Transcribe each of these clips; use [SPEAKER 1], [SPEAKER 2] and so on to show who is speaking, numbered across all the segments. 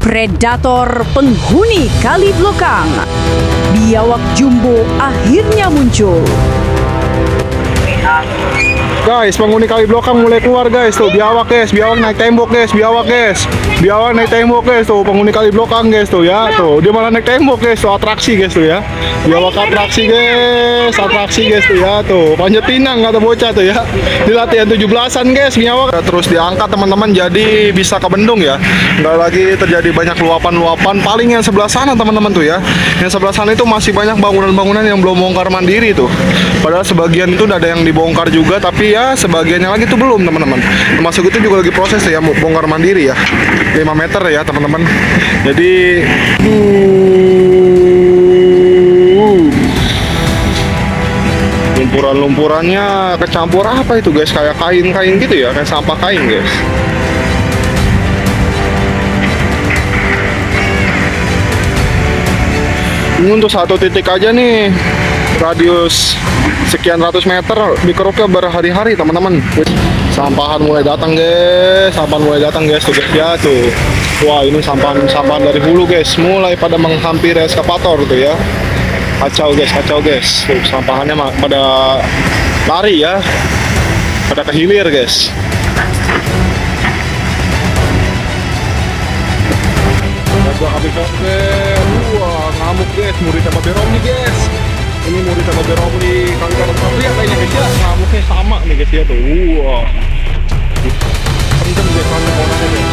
[SPEAKER 1] Predator penghuni Kali Blokang. Biawak jumbo akhirnya muncul.
[SPEAKER 2] Guys, penghuni Kali Blokang mulai keluar guys. Tuh biawak guys, biawak naik tembok guys, biawak guys. Biawak naik tembok guys, tuh penghuni Kali Blokang guys tuh ya. Tuh, dia malah naik tembok guys, tuh atraksi guys tuh ya. Biawak atraksi guys tuh ya. Tuh, panjat pinang kata bocah tuh ya. Di latihan 17-an guys, biawak. Terus diangkat teman-teman jadi bisa ke bendung ya. Nggak lagi terjadi banyak luapan-luapan. Paling yang sebelah sana teman-teman tuh ya. Yang sebelah sana itu masih banyak bangunan-bangunan yang belum bongkar mandiri tuh. Padahal sebagian itu udah ada yang dibongkar juga, tapi ya sebagiannya lagi itu belum teman-teman. Termasuk itu juga lagi proses ya, bongkar mandiri ya, 5 meter ya teman-teman. Jadi lumpurannya kecampur apa itu guys, kayak kain-kain gitu ya, kayak sampah kain guys. Ini untuk satu titik aja nih, radius sekian ratus meter, dikeruknya berhari-hari teman-teman. Sampahan mulai datang guys, tuh guys ya tuh. Wah, ini sampahan dari hulu guys, mulai pada menghampiri eskavator tuh ya. Kacau guys. Tuh, sampahannya pada lari ya, pada kehilir guys. Udah habis guys. Wah, ngamuk guys, murid sama Berom nih guys. Ini murid sama Berom di Kalimantan Pria kayaknya guys ya. Ngamuknya sama nih guys ya tuh. Wah, pendem guys, ngamuk guys.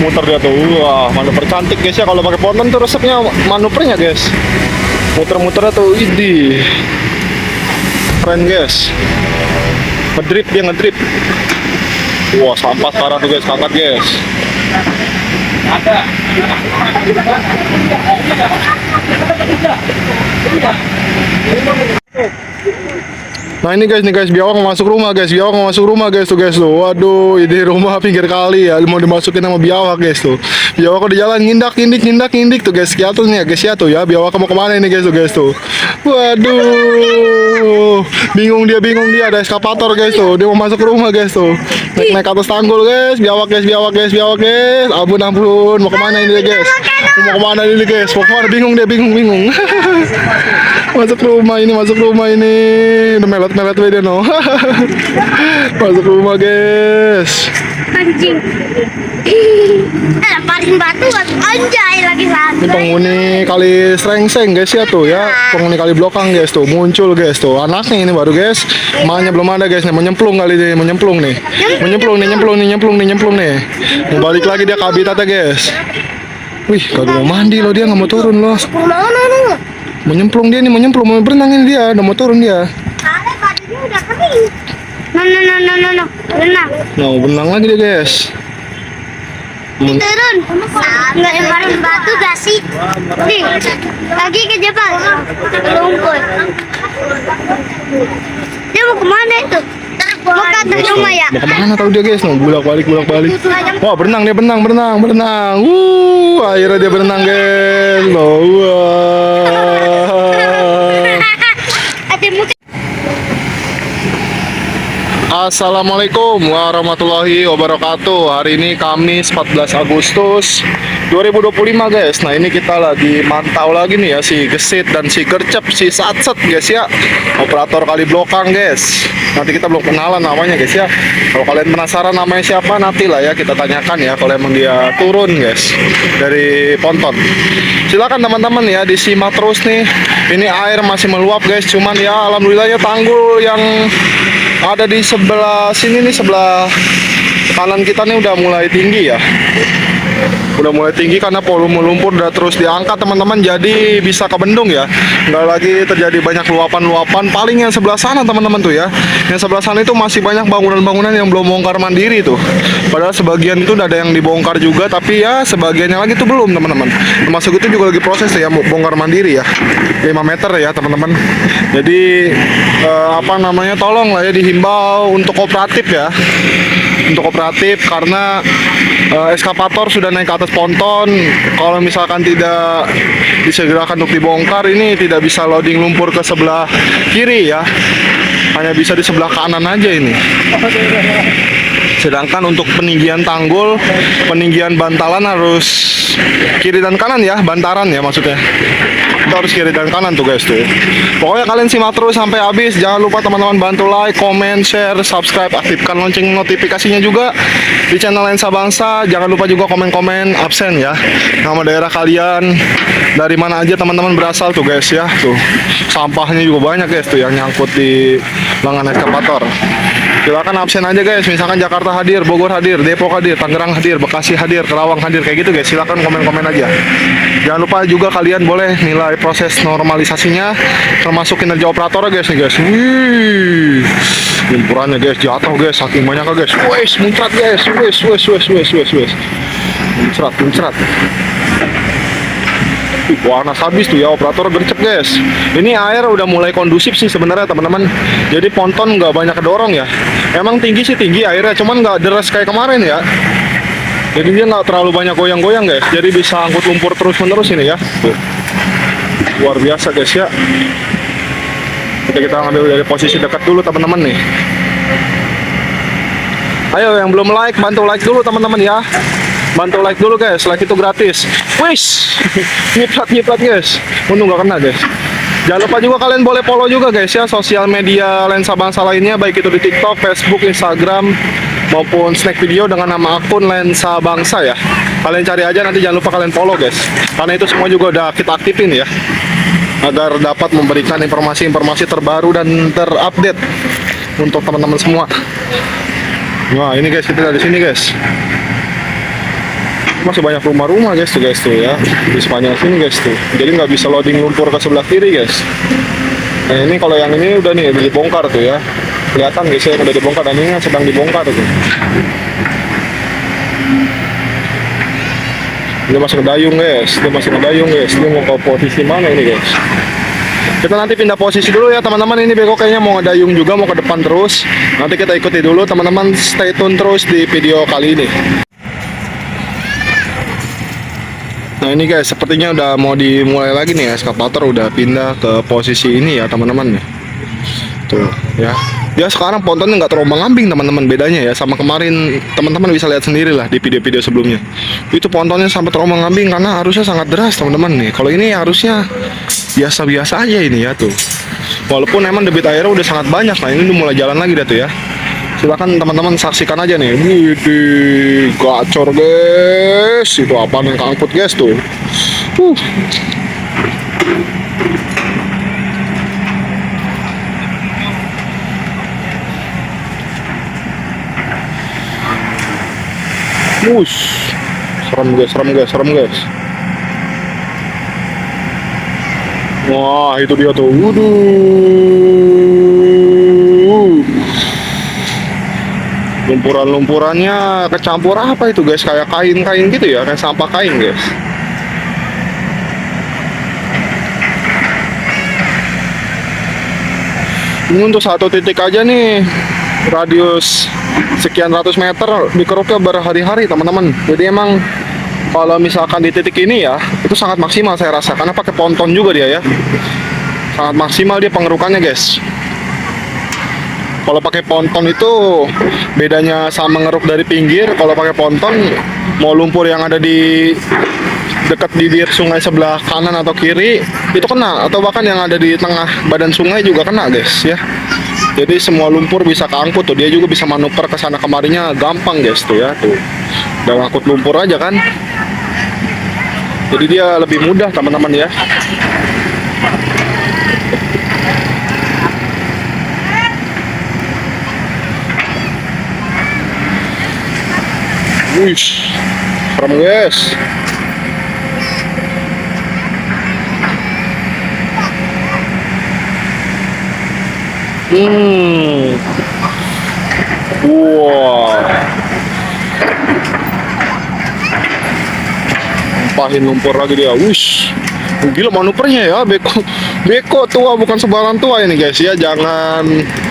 [SPEAKER 2] Muter dia tuh. Wah, manuver cantik guys ya. Kalau pakai ponton tuh resepnya manuvernya guys. Muter-muternya tuh idi. Keren guys. Ngedrip. Wah, sampah parah tuh guys, angkat guys. Nah ini guys, biawak mau masuk rumah guys, tuh guys tuh. Waduh, ini rumah pinggir kali ya, mau dimasukin sama biawak guys tuh. Biawak udah jalan ngindak tuh guys. Kiatus nih ya guys ya tuh ya. Biawak mau kemana ini guys tuh. Waduh, bingung dia, ada eskavator guys tuh. Dia mau masuk rumah guys tuh. Naik atas tanggul guys, biawak guys. Ampun, mau kemana ini guys? Mau kemana? Bingung. Masuk rumah ini. Udah melet dia no. Masuk rumah guys.
[SPEAKER 3] Anjing. Paling batu anjay lagi santai.
[SPEAKER 2] Ini penghuni Kali Srengseng guys ya tuh ya. Penghuni Kali Blokang guys tuh, muncul guys tuh. Anaknya ini baru guys. Emaknya belum ada guys nih, mau nyemplung nih. Mau nyemplung nih. Mau balik lagi dia ke habitatnya guys. Wih, kagak mau mandi loh dia, nggak mau turun loh. Mau nyemplung, mau berenang ini dia, udah mau turun dia.
[SPEAKER 3] Ada bajunya udah kering. No.
[SPEAKER 2] Berenang lagi dia guys.
[SPEAKER 3] Turun. Nggak lemparin batu gak sih? Nih, lagi ke Jepang. Lumpur. Dia mau kemana itu? Mau ke atas rumah ya?
[SPEAKER 2] Mau kemana tahu dia guys? Bolak balik. Wah, berenang. Akhirnya dia berenang guys. Wah. Assalamualaikum warahmatullahi wabarakatuh. Hari ini Kamis 14 Agustus 2025 guys. Nah ini kita lagi mantau lagi nih ya si Gesit dan si Gercep, si Satset guys ya. Operator Kali Blokang guys. Nanti kita belum kenalan namanya guys ya. Kalau kalian penasaran namanya siapa, nanti lah ya kita tanyakan ya kalau emang dia turun guys dari ponton. Silakan teman-teman ya, disimak terus nih. Ini air masih meluap guys. Cuman ya alhamdulillahnya tanggul yang ada di sebelah sini nih, sebelah kanan kita nih udah mulai tinggi ya. Udah mulai tinggi karena volume lumpur udah terus diangkat teman-teman, jadi bisa ke bendung ya. Nggak lagi terjadi banyak luapan-luapan. Paling yang sebelah sana teman-teman tuh ya. Yang sebelah sana itu masih banyak bangunan-bangunan yang belum bongkar mandiri tuh. Padahal sebagian itu udah ada yang dibongkar juga, tapi ya sebagiannya lagi itu belum teman-teman. Termasuk itu juga lagi proses ya, bongkar mandiri ya, 5 meter ya teman-teman. Jadi tolong lah ya, dihimbau untuk kooperatif ya. Untuk kooperatif karena eskavator sudah naik ke atas ponton. Kalau misalkan tidak disegerakan untuk dibongkar, ini tidak bisa loading lumpur ke sebelah kiri ya. hanya bisa di sebelah kanan aja ini. Sedangkan untuk peninggian tanggul, peninggian bantalan harus kiri dan kanan ya, bantaran ya maksudnya. Itu harus kiri dan kanan tuh guys tuh. Pokoknya kalian simak terus sampai habis. Jangan lupa teman-teman bantu like, comment, share, subscribe, aktifkan lonceng notifikasinya juga di channel Lensa Bangsa. Jangan lupa juga komen-komen absen ya. Nama daerah kalian, dari mana aja teman-teman berasal tuh guys ya. Tuh sampahnya juga banyak guys tuh yang nyangkut di lengan ekskavator. Silakan absen aja guys. Misalkan Jakarta hadir, Bogor hadir, Depok hadir, Tangerang hadir, Bekasi hadir, Kerawang hadir, kayak gitu guys. Silakan komen-komen aja. Jangan lupa juga kalian boleh nilai proses normalisasinya, termasuk kinerja operator guys nih guys. Wih, limpurannya guys jatuh guys, saking banyaknya guys. Wes, muncrat guys. Wes. Muncrat. Panas habis tuh ya, operator gercep guys. Ini air udah mulai kondusif sih sebenarnya teman-teman. Jadi ponton nggak banyak kedorong ya. Emang tinggi sih tinggi airnya, cuman nggak deras kayak kemarin ya. Jadi dia nggak terlalu banyak goyang-goyang guys. Jadi bisa angkut lumpur terus-menerus ini ya. Tuh. Luar biasa guys ya. Kita ngambil dari posisi dekat dulu teman-teman nih. Ayo yang belum like, bantu like dulu teman-teman ya. Bantu like dulu guys, like itu gratis. Wish, nyiprat guys. Untung nggak kena guys. Jangan lupa juga kalian boleh follow juga guys ya sosial media Lensa Bangsa lainnya, baik itu di TikTok, Facebook, Instagram maupun snack video dengan nama akun Lensa Bangsa ya. Kalian cari aja, nanti jangan lupa kalian follow guys. Karena itu semua juga udah kita aktifin ya, agar dapat memberikan informasi-informasi terbaru dan terupdate untuk teman-teman semua. Wah ini guys, kita dari sini guys. Masih banyak rumah-rumah guys tuh ya di sepanjang sini guys tuh. Jadi nggak bisa loading lumpur ke sebelah kiri guys. Nah ini kalau yang ini udah dibongkar tuh ya. Kelihatan guys ya udah dibongkar, dan ini sedang dibongkar tuh. Dia masih ngedayung guys. Dia mau ke posisi mana ini guys? Kita nanti pindah posisi dulu ya teman-teman. Ini beko kayaknya mau ngedayung juga, mau ke depan terus. Nanti kita ikuti dulu teman-teman, stay tune terus di video kali ini. Nah ini guys, sepertinya udah mau dimulai lagi nih, eskavator udah pindah ke posisi ini ya teman-teman. Tuh ya, dia sekarang pontonnya nggak terombang-ambing teman-teman, bedanya ya sama kemarin. Teman-teman bisa lihat sendiri lah di video-video sebelumnya. Itu pontonnya sampai terombang-ambing karena arusnya sangat deras teman-teman nih. Kalau ini harusnya biasa-biasa aja ini ya tuh. Walaupun emang debit airnya udah sangat banyak. Nah ini udah mulai jalan lagi dah tuh ya. Silakan teman-teman saksikan aja nih. Widih, gacor guys. Itu apa yang keangkut guys tuh. Serem guys. Wah, itu dia tuh. Waduh. Lumpurannya kecampur apa itu guys, kayak kain-kain gitu ya, kayak sampah kain guys. Ini untuk satu titik aja nih, radius sekian ratus meter dikeruknya berhari-hari teman-teman. Jadi emang kalau misalkan di titik ini ya, itu sangat maksimal saya rasa, karena pakai ponton juga dia ya. Sangat maksimal dia pengerukannya guys. Kalau pakai ponton itu bedanya sama ngeruk dari pinggir. Kalau pakai ponton, mau lumpur yang ada di dekat bibir sungai sebelah kanan atau kiri itu kena, atau bahkan yang ada di tengah badan sungai juga kena guys ya. Jadi semua lumpur bisa keangkut tuh, dia juga bisa manuver ke sana kemarinya gampang guys tuh ya tuh. Dan ngangkut lumpur aja kan. Jadi dia lebih mudah teman-teman ya. Wish, serem guys. Wah. Pahin lumpur lagi dia. Wish. Gila manuvernya ya, beko tua bukan sembarang tua ini guys ya. Jangan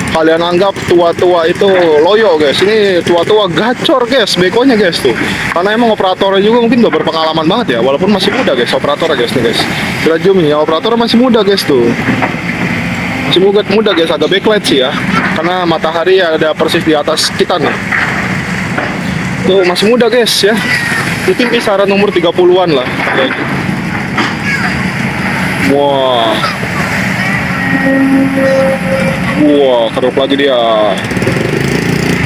[SPEAKER 2] kalian anggap tua-tua itu loyo guys. Ini tua-tua gacor guys, bekonya guys tuh. Karena emang operatornya juga mungkin udah berpengalaman banget ya, walaupun masih muda guys operatornya guys nih guys. Kita zoom ya, operatornya masih muda guys tuh. masih muda guys, agak backlight sih ya, karena matahari ada persis di atas kita nih. Tuh masih muda guys ya, mungkin kisaran umur 30-an lah. Wah, wah, keruk lagi dia.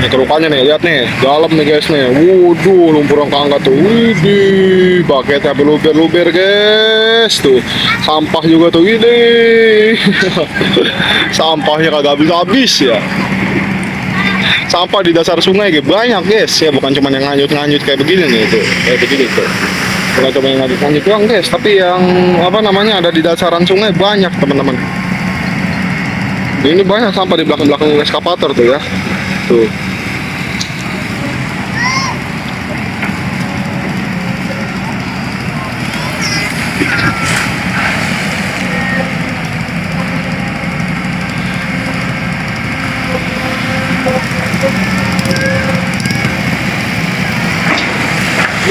[SPEAKER 2] Nih kerukannya nih, lihat nih, dalam nih guys nih. Wuduh, lumpur yang keangkat tuh. Widih, baketnya beluber-luber guys. Tuh, sampah juga tuh, widih. Sampahnya kagak habis-habis ya. Sampah di dasar sungai kayak banyak guys ya, bukan cuma yang nganyut-nganyut kayak begini nih tuh. Kayak begini tuh. Bukan cuma yang nganyut-nganyut doang guys, tapi yang apa namanya ada di dasaran sungai banyak teman-teman. Ini banyak sampah di belakang-belakang eskavator tuh ya. Tuh.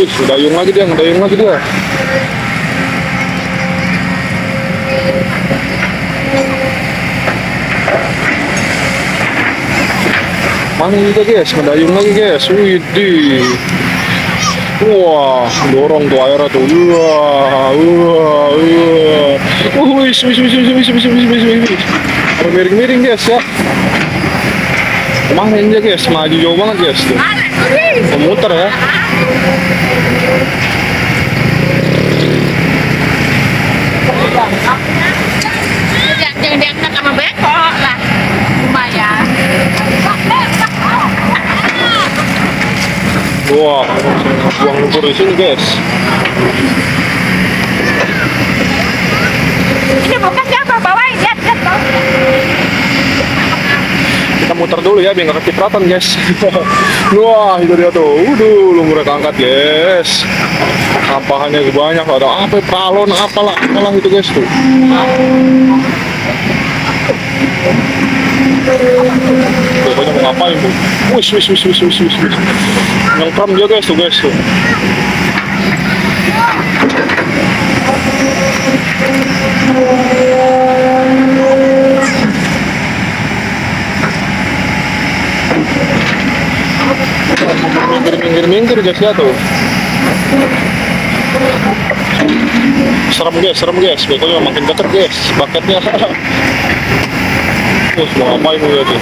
[SPEAKER 2] Ngedayung lagi dia. Mana juga guys, ngedayung lagi guys. Widih. Wah, dorong tuh airnya tuh. Wis. Miring-miring guys ya. Kemarin aja guys, maju jauh banget guys tuh. Memutar ya.
[SPEAKER 4] Jangan diangkat sama bekok lah, lumayan.
[SPEAKER 2] Wah, buang lumpur di sini guys.
[SPEAKER 4] Ini bukan siapa bawain, lihat bawah.
[SPEAKER 2] Kita muter dulu ya biar nggak kecipratan guys. Wah, itu dia tuh. Lumpurnya keangkat guys. Sampahannya banyak, ada apa pralon apalah itu guys tuh. Pokoknya mau ngapain tuh? Wis. Nyengkram dia guys tuh guys tuh. Minggir guys ya tuh. Serem guys, pokoknya makin deket guys baketnya. Mau ngapain ya tuh?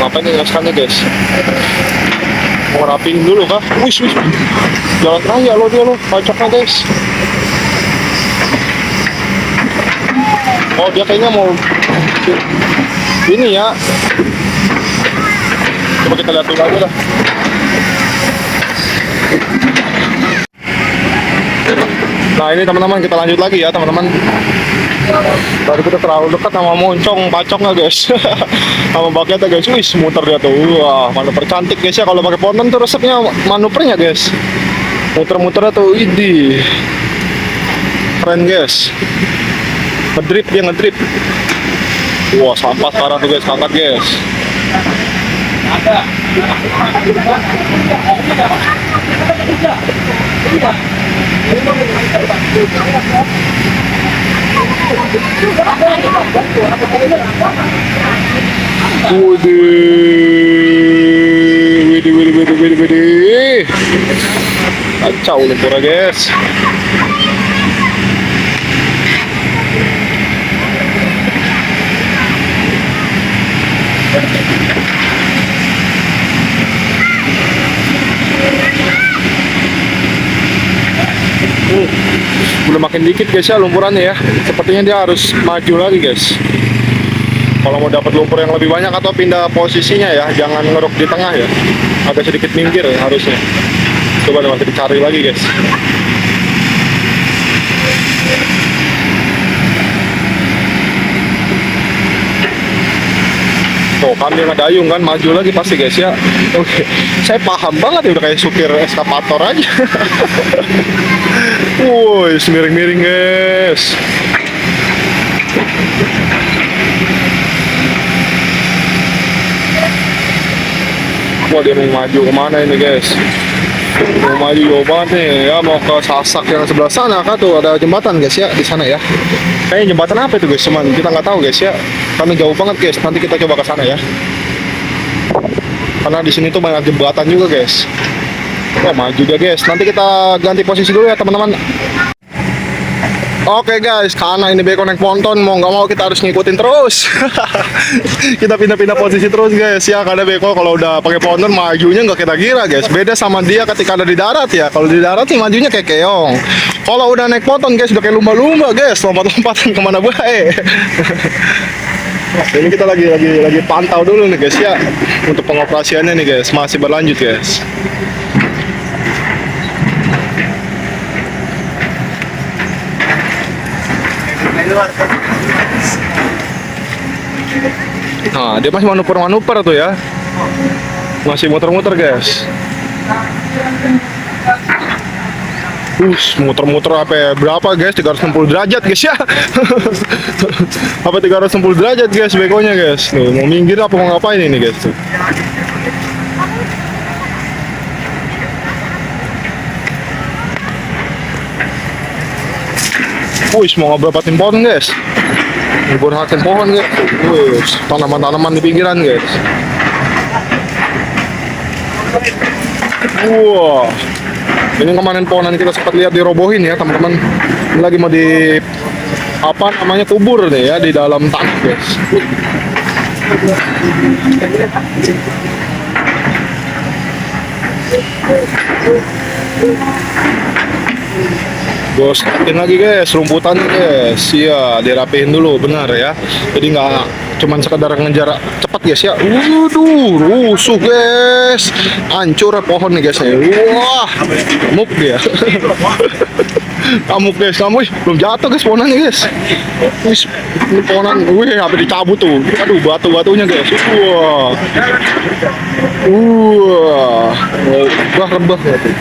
[SPEAKER 2] Ngapain nih ngaskannya guys? Mau rapiin dulu kah? Wis. Jalan raya lo dia lo, pacaknya guys. Oh dia kayaknya mau ini ya. Coba kita lihat dulu aja dah. Nah ini teman-teman, kita lanjut lagi ya teman-teman. Tadi kita terlalu dekat sama moncong pacoknya guys. Sama baketnya guys. Wih, muter dia tuh. Wah, manuver cantik guys ya. Kalau pakai ponton tuh resepnya manuvernya guys. Muter-muternya tuh, idi. Keren guys. Ngedrip dia ngedrip. Wah, sampah sekarang tuh guys, angkat guys. Widih. Kacau lumpurnya guys. Udah makin dikit guys ya lumpurannya ya. Sepertinya dia harus maju lagi guys. Kalau mau dapat lumpur yang lebih banyak atau pindah posisinya ya, jangan ngeruk di tengah ya. Agak sedikit minggir ya, harusnya. Coba masih dicari lagi guys. Oh, kami ngedayung kan, maju lagi pasti guys ya. Oke, saya paham banget ya udah kayak supir eskavator aja. Woi, miring-miring guys. Wah, dia mau maju kemana ini guys? Mau maju jauh banget nih ya, mau ke Sasak yang sebelah sana kan tuh ada jembatan guys ya di sana ya. Kayaknya jembatan apa itu guys, cuman kita nggak tahu guys ya. Karena jauh banget guys, nanti kita coba ke sana ya. Karena di sini tuh banyak jembatan juga guys. Wah, maju dia guys. Nanti kita ganti posisi dulu ya teman-teman. Oke guys, karena ini Beko naik ponton, mau nggak mau kita harus ngikutin terus. Kita pindah-pindah posisi terus guys ya, karena Beko kalau udah pakai ponton majunya nggak kira-kira guys. Beda sama dia ketika ada di darat ya. Kalau di darat sih majunya kayak keong. Kalau udah naik ponton guys, udah kayak lumba-lumba guys, lompat-lompatan kemana baik. Ini kita lagi pantau dulu nih guys ya, untuk pengoperasiannya nih guys, masih berlanjut guys. Nah, dia masih manuver-manuver tuh ya. Masih muter-muter, guys. Muter-muter apa ya? Berapa, guys? 360 derajat, guys ya. Apa 360 derajat, guys, bekonya, guys. Nih, mau minggir apa mau ngapain ini, guys tuh. Mau ngebebatin pohon guys, ngeborhakin pohon guys. Tanaman-tanaman di pinggiran guys. Wah, ini kemarin pohonan kita sempat lihat dirobohin ya teman-teman. Ini lagi mau di apa namanya kubur nih ya di dalam tanah guys. Gosakin lagi guys, rumputan guys. Iya, dirapihin dulu benar ya. Jadi nggak cuman sekadar ngejar cepat guys ya. Waduh, rusuh guys. Hancur pohon nih guys ya. Wah, amuk dia. Amuk guys, kamu belum jatuh guys pohonannya guys. Ini pohonan, hampir dicabut tuh. Aduh, batu-batunya guys. Rebah ya tuh.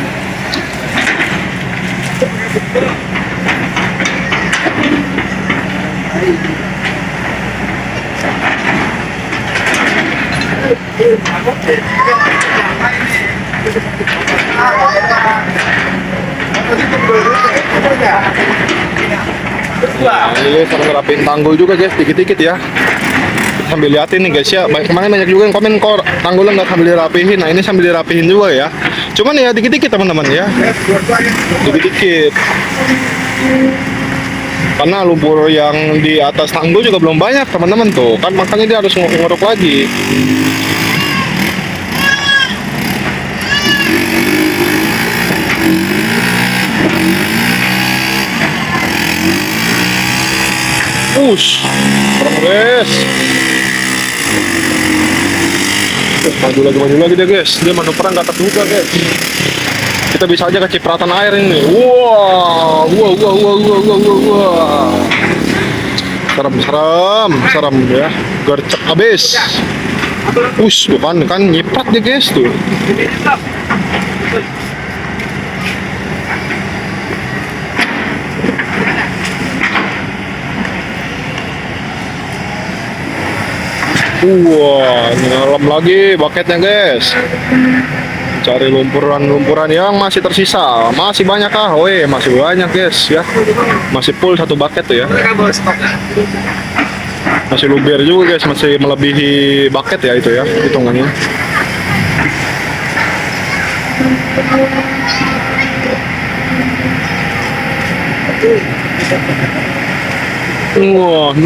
[SPEAKER 2] Ini sambil ngerapiin tanggul juga guys, dikit-dikit ya. Sambil liatin nih guys ya, kemarin banyak juga yang komen kok tanggulnya nggak sambil dirapihin. Nah ini sambil dirapihin juga ya, cuman ya dikit-dikit teman-teman ya, dikit-dikit. Karena lumpur yang di atas tanggul juga belum banyak teman-teman tuh kan, makanya dia harus ngorok lagi. Keren guys. Maju lagi deh guys. Dia manuveran nggak terduga guys. Kita bisa aja kecipratan air ini. Wah. Serem ya. Gercep abis. Tuh kan nyiprat deh guys tuh. Wah, nyelam lagi baketnya guys. Cari lumpuran yang masih tersisa. Masih banyak kah? Weh, masih banyak guys ya. Masih full satu bucket tuh ya. Masih luber juga guys, masih melebihi bucket ya itu ya hitungannya. Wah.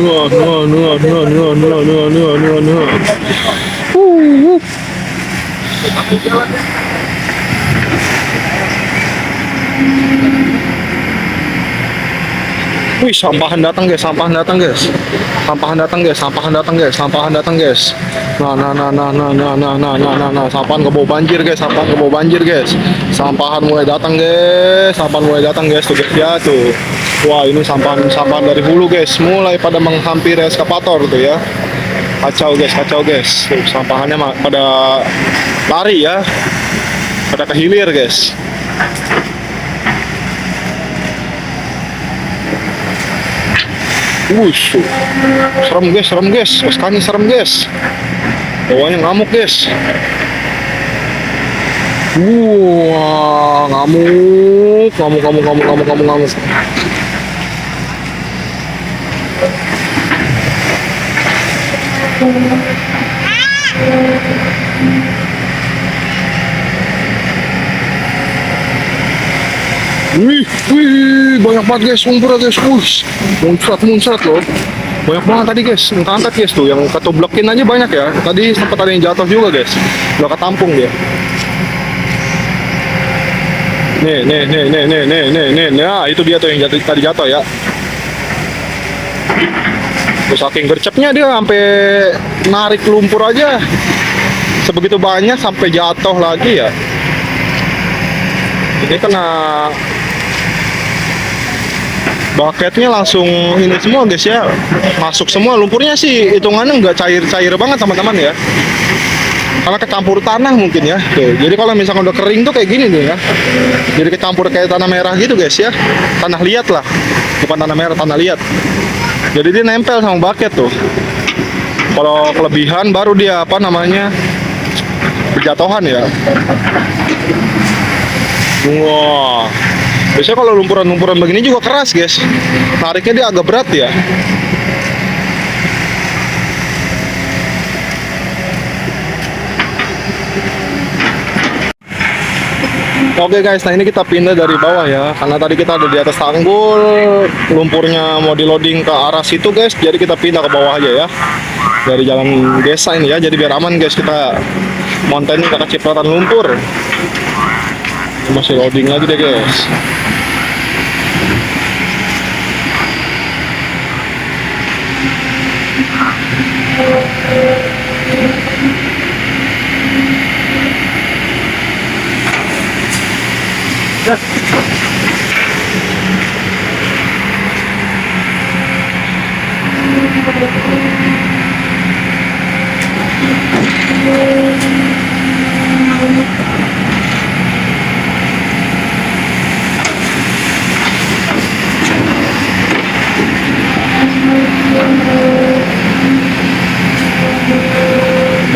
[SPEAKER 2] Wih, sampahan datang guys. Sampahan datang guys. Nah, sampahan ke bawah banjir guys. Sampahan mulai datang guys. Tuh guys ya tuh. Wah, ini sampahan dari hulu guys, mulai pada menghampiri eskavator tuh ya. Kacau guys. Tuh, sampahannya pada lari ya, pada kehilir guys. Wush, serem guys, Toskani serem guys. Bawahnya ngamuk guys. Wah, ngamuk. Wih, banyak banget guys, lumpur guys, muncrat loh. Banyak banget tadi guys, angkat guys tuh, yang ketoblokin aja banyak ya. Tadi sempat ada yang jatuh juga guys, udah ketampung dia. Nih, nah itu dia tuh yang tadi jatuh ya. Terus saking gercepnya dia sampai narik lumpur aja, sebegitu banyak sampai jatuh lagi ya. Ini kena bucketnya langsung ini semua guys ya, masuk semua lumpurnya sih, hitungannya nggak cair banget teman-teman ya, karena kecampur tanah mungkin ya. Tuh, jadi kalau misalkan udah kering tuh kayak gini nih ya, jadi kecampur kayak tanah merah gitu guys ya, tanah liat lah, bukan tanah merah, tanah liat. Jadi dia nempel sama bucket tuh. Kalau kelebihan baru dia apa namanya berjatuhan ya. Wah, biasanya kalau lumpuran-lumpuran begini juga keras guys, tariknya dia agak berat ya. Oke guys, nah ini kita pindah dari bawah ya, karena tadi kita ada di atas tanggul, lumpurnya mau di loading ke arah situ guys, jadi kita pindah ke bawah aja ya, dari jalan desa ini ya, jadi biar aman guys, kita mountain kita kecipratan lumpur. Masih loading lagi deh guys.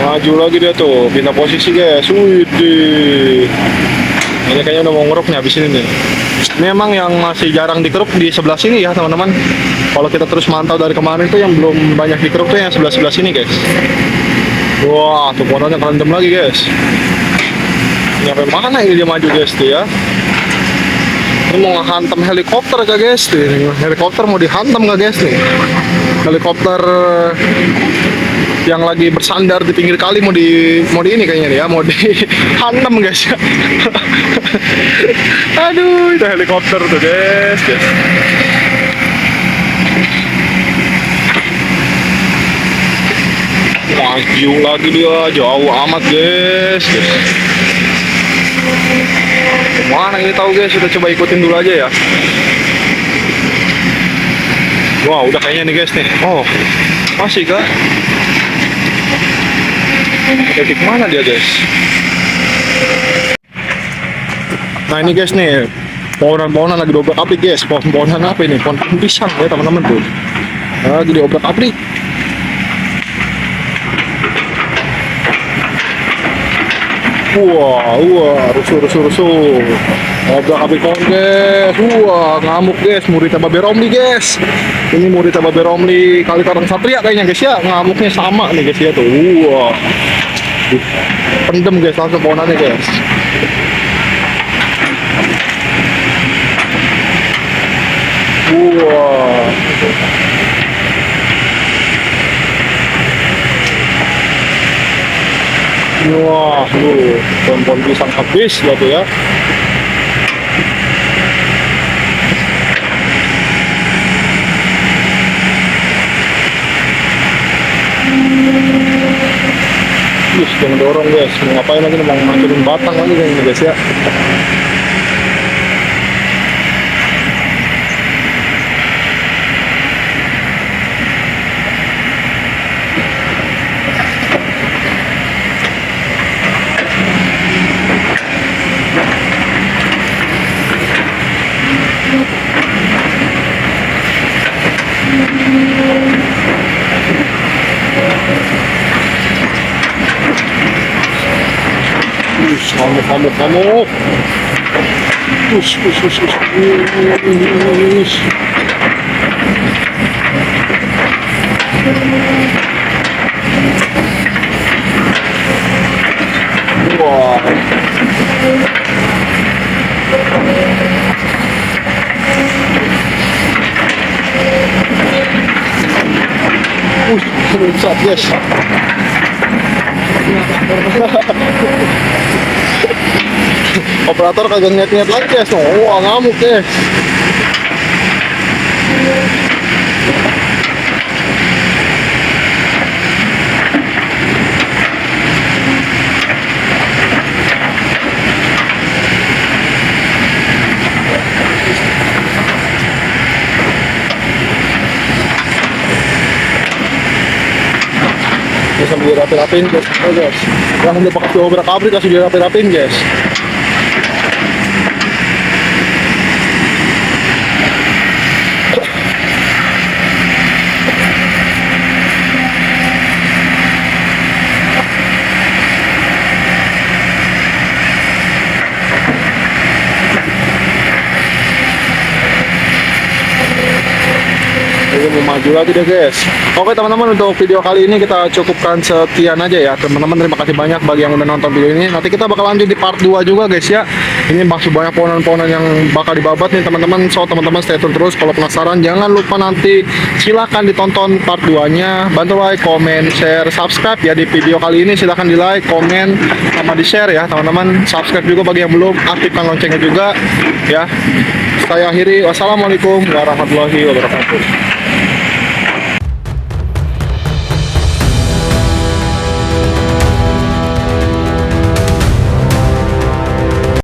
[SPEAKER 2] Maju lagi dia tuh, pindah posisi guys. Widih. Ini kayaknya udah mau ngeruk nih habis ini nih. Memang yang masih jarang dikeruk di sebelah sini ya teman-teman. Kalau kita terus mantau dari kemarin tuh yang belum banyak dikeruk tuh yang sebelah sini guys. Wah, tuh pohonnya kerendam lagi guys. Nyampe mana ini dia maju guys tuh ya. Ini mau ngehantam helikopter gak guys tuh. Helikopter mau dihantam gak guys nih. Helikopter yang lagi bersandar di pinggir kali mau di ini kayaknya nih ya, mau dihantam guys ya. Aduh, itu helikopter tuh guys. Maju lagi dia, jauh amat guys. Mana ini tahu guys, udah coba ikutin dulu aja ya. Wah, udah kayaknya nih guys nih. Oh, masih kah? Titik mana dia guys? Nah ini guys nih, pohonan-pohonan lagi diobrak-abrik guys. Pohon-pohonan apa ini? Pohon pisang ya teman-teman tuh. Lagi diobrak-abrik. Wah, rusuh. Obrak-abrik pohon guys. Wah, ngamuk guys. Muridnya Babe Romli guys. Ini muridnya Babe Romli Kali Karang Satria kayaknya guys ya. Ngamuknya sama nih guys ya tuh. Wah. Pendem guys langsung pohonannya guys. Wah. Wah, tuh pohon-pohon pisang habis gitu ya. Jangan dorong guys, mau ngapain lagi, mau ngancurin batang lagi kayaknya guys ya. Ngamuk. Ush. Wah. Rusak guys. Operator kagak ngeliat lagi guys. Wah, ngamuk guys. Ya, sambil dirapi-rapin guys. Oh, guys. Yang udah pakai obrak-abrik kasih dirapi-rapin guys. Ini mau maju lagi deh guys. Oke teman-teman, untuk video kali ini kita cukupkan sekian aja ya teman-teman. Terima kasih banyak bagi yang udah nonton video ini. Nanti kita bakal lanjut di part 2 juga guys ya. Ini masih banyak pohonan-pohonan yang bakal dibabat nih teman-teman. So teman-teman stay tune terus. Kalau penasaran jangan lupa nanti silahkan ditonton part 2 nya. Bantu like, comment, share, subscribe ya di video kali ini. Silahkan di like, comment, sama di share ya teman-teman. Subscribe juga bagi yang belum, aktifkan loncengnya juga ya. Saya akhiri, wassalamualaikum warahmatullahi wabarakatuh.